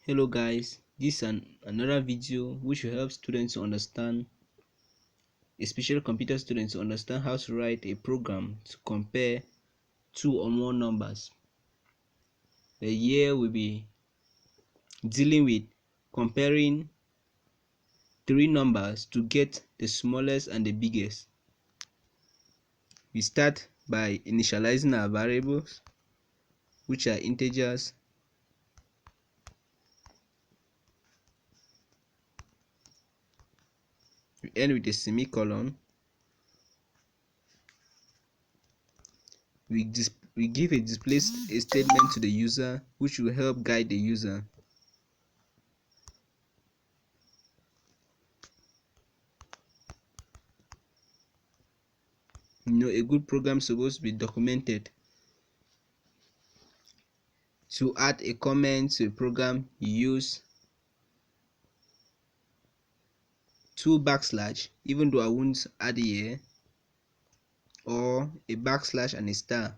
Hello guys, this is another video which will help students to understand, especially computer students, to understand how to write a program to compare two or more numbers. The year will be dealing with comparing three numbers to get the smallest and the biggest. We start by initializing our variables, which are integers. We end with a semicolon. We give a display statement to the user, which will help guide the user. A good program is supposed to be documented. To add a comment to a program, you use two backslash, even though I won't add here, or a backslash and a star.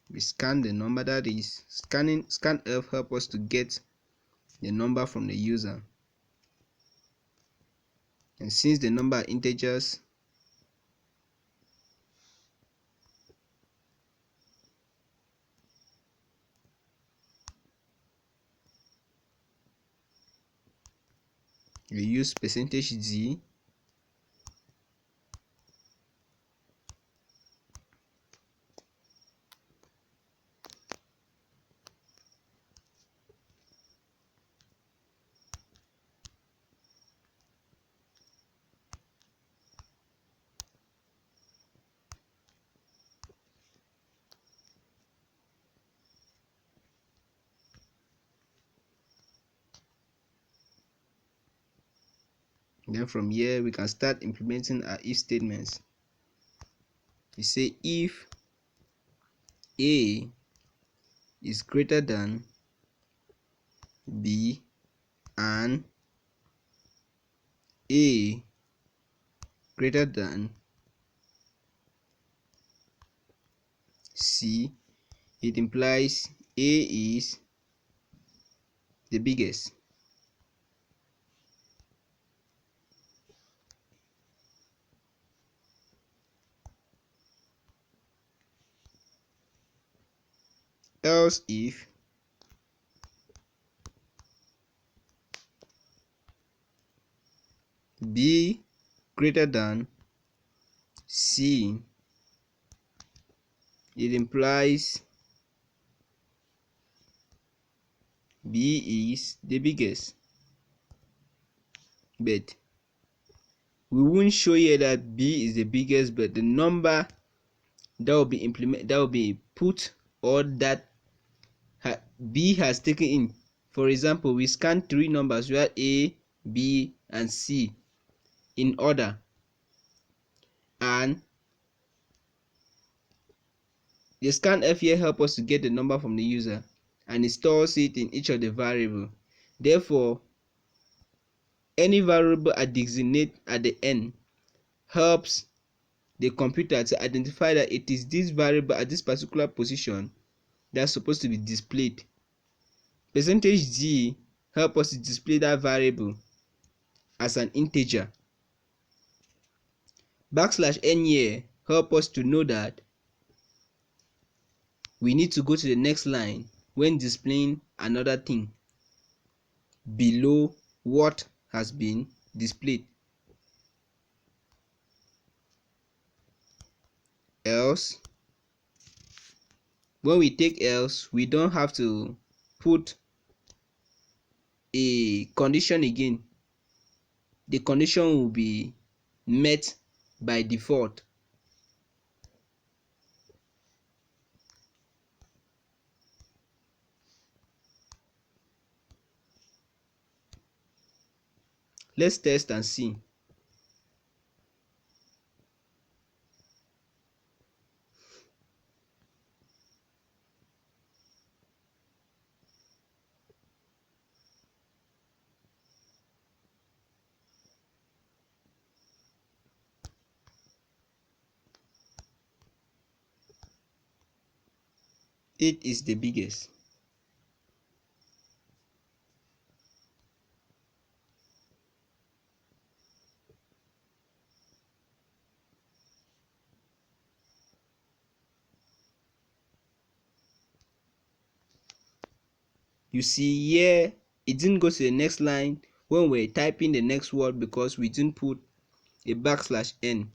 We scan the number, that is scanf help us to get the number from the user. And since the number are integers, we use %d. Then from here we can start implementing our if statements. We say if A is greater than B and A greater than C, it implies A is the biggest. Else if B greater than C, it implies B is the biggest. But we won't show here that B is the biggest, but the number that will be put, or that B has taken in. For example, we scan three numbers where A, B and C in order, and the scanf here help us to get the number from the user, and it stores it in each of the variable. Therefore, any variable I designate at the end helps the computer to identify that it is this variable at this particular position that's supposed to be displayed. %d help us to display that variable as an integer. \n here help us to know that we need to go to the next line when displaying another thing below what has been displayed. Else, when we take else, we don't have to put a condition again. the condition will be met by default. Let's test and see. Eight is the biggest. You see here, it didn't go to the next line when we're typing the next word because we didn't put a \n.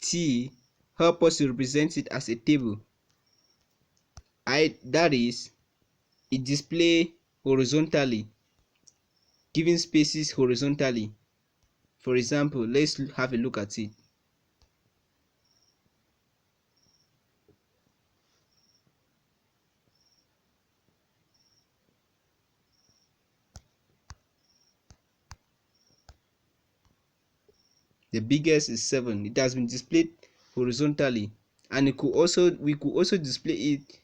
\t help us to represent it as a table. That is, it display horizontally, giving spaces horizontally. For example, let's have a look at it. The biggest is 7. It has been displayed horizontally, and we could also display it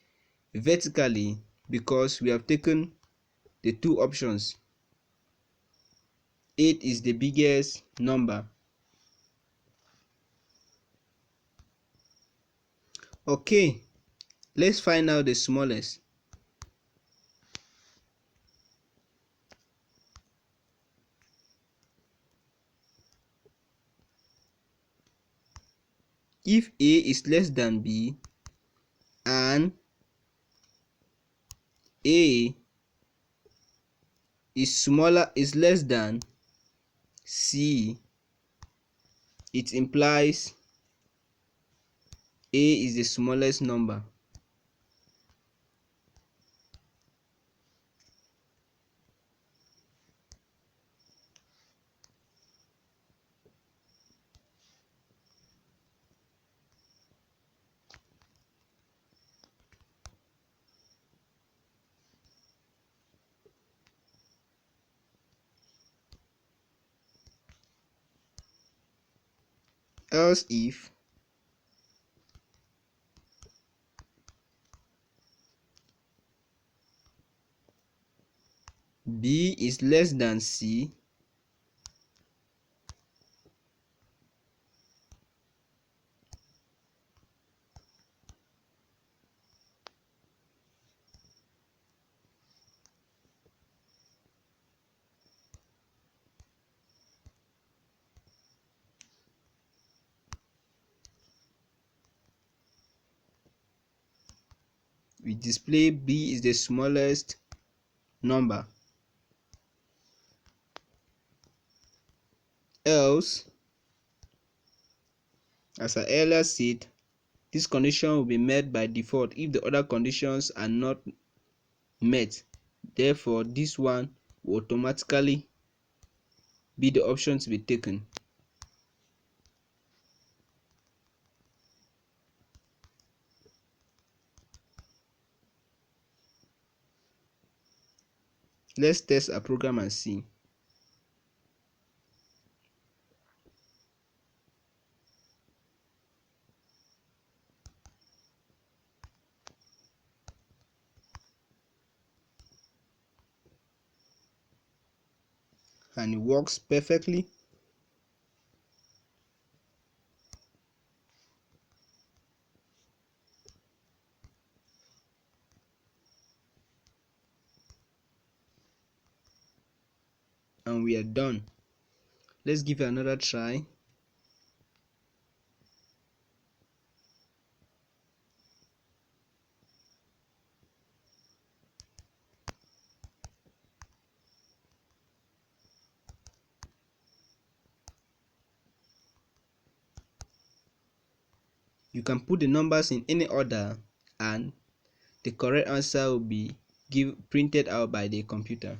vertically because we have taken the two options. 8 is the biggest number. Okay, let's find out the smallest. If A is less than B and A is less than C, it implies A is the smallest number. Else if B is less than C, we display B is the smallest number. Else, as I earlier said, this condition will be met by default if the other conditions are not met. Therefore, this one will automatically be the option to be taken. Let's test our program and see. And it works perfectly. And we are done. Let's give it another try. You can put the numbers in any order and the correct answer will be give printed out by the computer.